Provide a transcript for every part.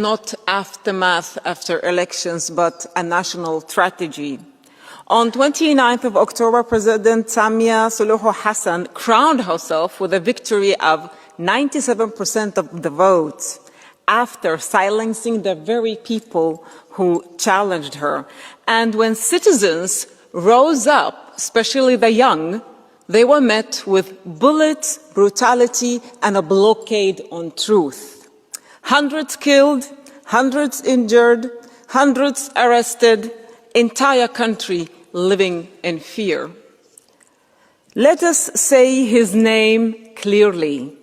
Not aftermath after elections, but a national tragedy. On 29th of October, President Samia Suluhu Hassan crowned herself with a victory of 97% of the votes after silencing the very people who challenged her. And when citizens rose up, especially the young, they were met with bullets, brutality, and a blockade on truth. Hundreds killed, hundreds injured, hundreds arrested, entire country living in fear. Let us say his name clearly.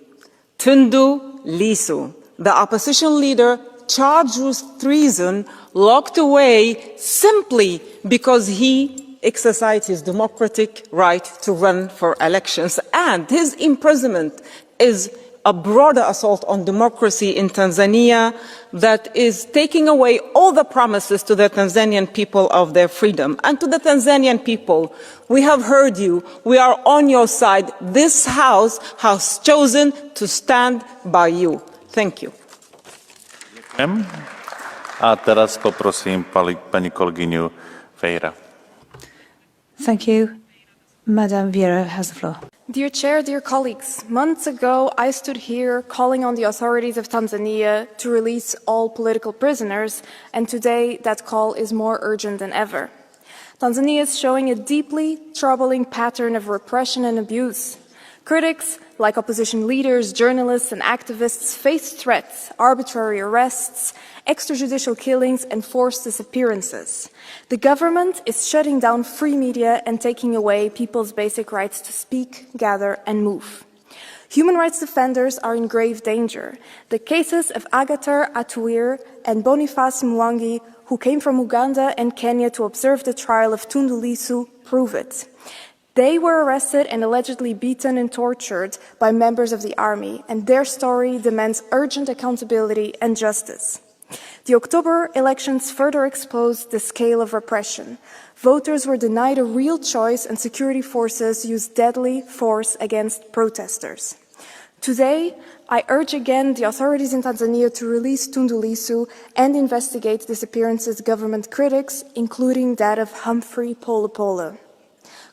Tundu Lissu, the opposition leader charged with treason, locked away simply because he exercised his democratic right to run for elections. And his imprisonment is a broader assault on democracy in Tanzania that is taking away all the promises to the Tanzanian people of their freedom. And to the Tanzanian people, we have heard you. We are on your side. This House has chosen to stand by you. Thank you. A teraz poprosím paní kolegyňu Vieira. Thank you. Madam Vieira has the floor. Dear Chair, dear colleagues, months ago I stood here calling on the authorities of Tanzania to release all political prisoners, and today that call is more urgent than ever. Tanzania is showing a deeply troubling pattern of repression and abuse. Critics, like opposition leaders, journalists and activists, face threats, arbitrary arrests, extrajudicial killings and forced disappearances. The government is shutting down free media and taking away people's basic rights to speak, gather and move. Human rights defenders are in grave danger. The cases of Agathar Atuir and Boniface Mwangi, who came from Uganda and Kenya to observe the trial of Tundu Lissu, prove it. They were arrested and allegedly beaten and tortured by members of the army, and their story demands urgent accountability and justice. The October elections further exposed the scale of repression. Voters were denied a real choice and security forces used deadly force against protesters. Today, I urge again the authorities in Tanzania to release Tundu Lissu and investigate disappearances of government critics, including that of Humphrey Polepole.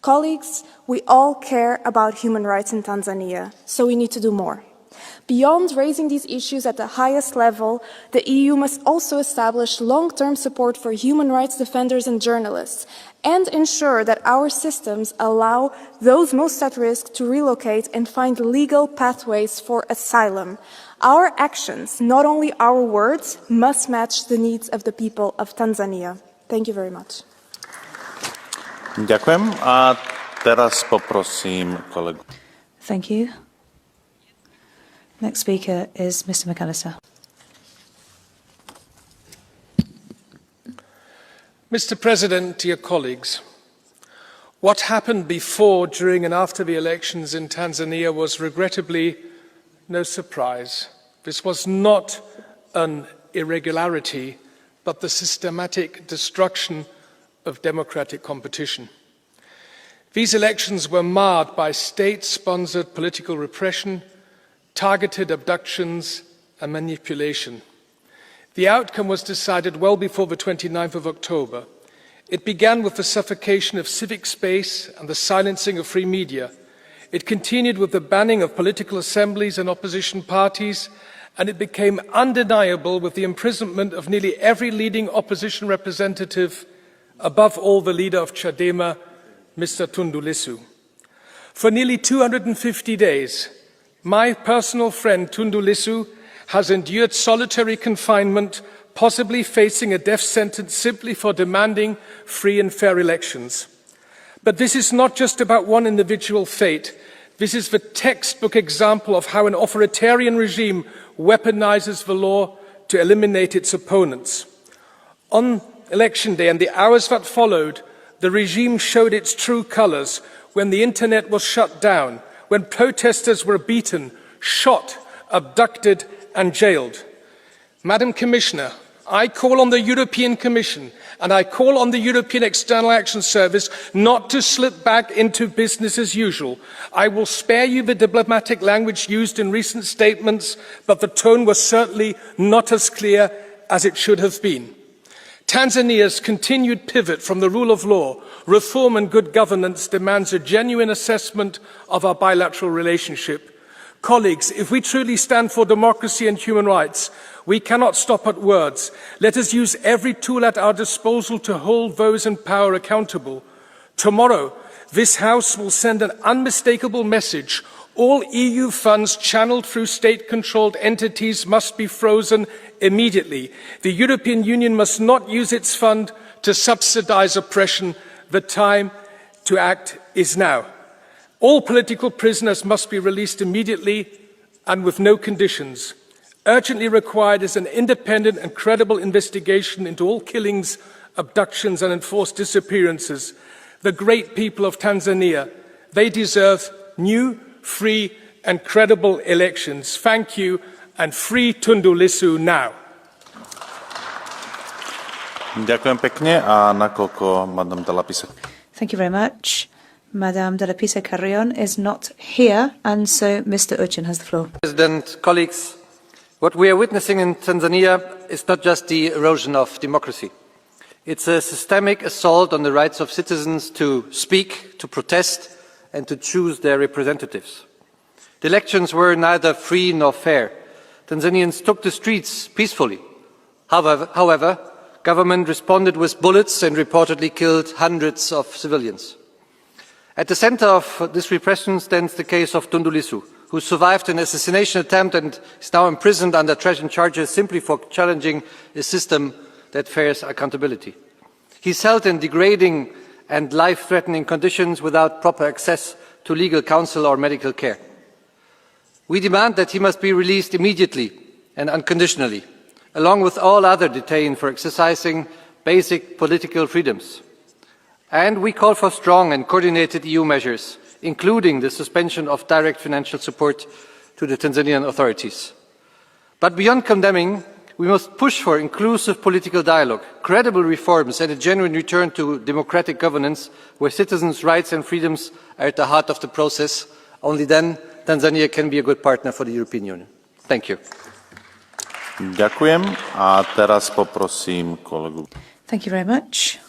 Colleagues, we all care about human rights in Tanzania, so we need to do more. Beyond raising these issues at the highest level, the EU must also establish long-term support for human rights defenders and journalists, and ensure that our systems allow those most at risk to relocate and find legal pathways for asylum. Our actions, not only our words, must match the needs of the people of Tanzania. Thank you very much. Ďakujem a teraz poprosím kolegu. Thank you. Next speaker is Mr. McAllister. Mr. President, dear colleagues, what happened before, during and after the elections in Tanzania was regrettably no surprise. This was not an irregularity, but the systematic destruction of democratic competition. These elections were marred by state-sponsored political repression, targeted abductions and manipulation. The outcome was decided well before the 29th of October. It began with the suffocation of civic space and the silencing of free media. It continued with the banning of political assemblies and opposition parties, and it became undeniable with the imprisonment of nearly every leading opposition representative, above all the leader of Chadema, Mr. Tundu Lissu. For nearly 250 days, my personal friend Tundu Lissu has endured solitary confinement, possibly facing a death sentence simply for demanding free and fair elections. But this is not just about one individual fate. This is the textbook example of how an authoritarian regime weaponizes the law to eliminate its opponents. On election day and the hours that followed, the regime showed its true colors when the internet was shut down, when protesters were beaten, shot, abducted and jailed. Madam Commissioner, I call on the European Commission and I call on the European External Action Service not to slip back into business as usual. I will spare you the diplomatic language used in recent statements, but the tone was certainly not as clear as it should have been. Tanzania's continued pivot from the rule of law, reform and good governance demands a genuine assessment of our bilateral relationship. Colleagues, if we truly stand for democracy and human rights, we cannot stop at words. Let us use every tool at our disposal to hold those in power accountable. Tomorrow, this House will send an unmistakable message. All EU funds channeled through state-controlled entities must be frozen immediately. The European Union must not use its fund to subsidize oppression. The time to act is now. All political prisoners must be released immediately and with no conditions. Urgently required is an independent and credible investigation into all killings, abductions and enforced disappearances. The great people of Tanzania, they deserve new, free and credible elections. Thank you, and free Tundu Lissu now. Ďakujem pekne a nakoľko Madame de la Pisa. Thank you very much. Madame de la Pisa Carrion is not here, and so Mr. Ucin has the floor. President, colleagues, what we are witnessing in Tanzania is not just the erosion of democracy. It's a systemic assault on the rights of citizens to speak, to protest, and to choose their representatives. The elections were neither free nor fair. Tanzanians took the streets peacefully. However, government responded with bullets and reportedly killed hundreds of civilians. At the center of this repression stands the case of Tundu Lissu, who survived an assassination attempt and is now imprisoned under treason charges simply for challenging a system that fears accountability. He's held in degrading and life-threatening conditions without proper access to legal counsel or medical care. We demand that he must be released immediately and unconditionally, along with all other detained for exercising basic political freedoms. And we call for strong and coordinated EU measures, including the suspension of direct financial support to the Tanzanian authorities. But beyond condemning, we must push for inclusive political dialogue, credible reforms and a genuine return to democratic governance where citizens' rights and freedoms are at the heart of the process. Only then Tanzania can be a good partner for the European Union. Thank you. Ďakujem a teraz poprosím kolegu. Thank you very much.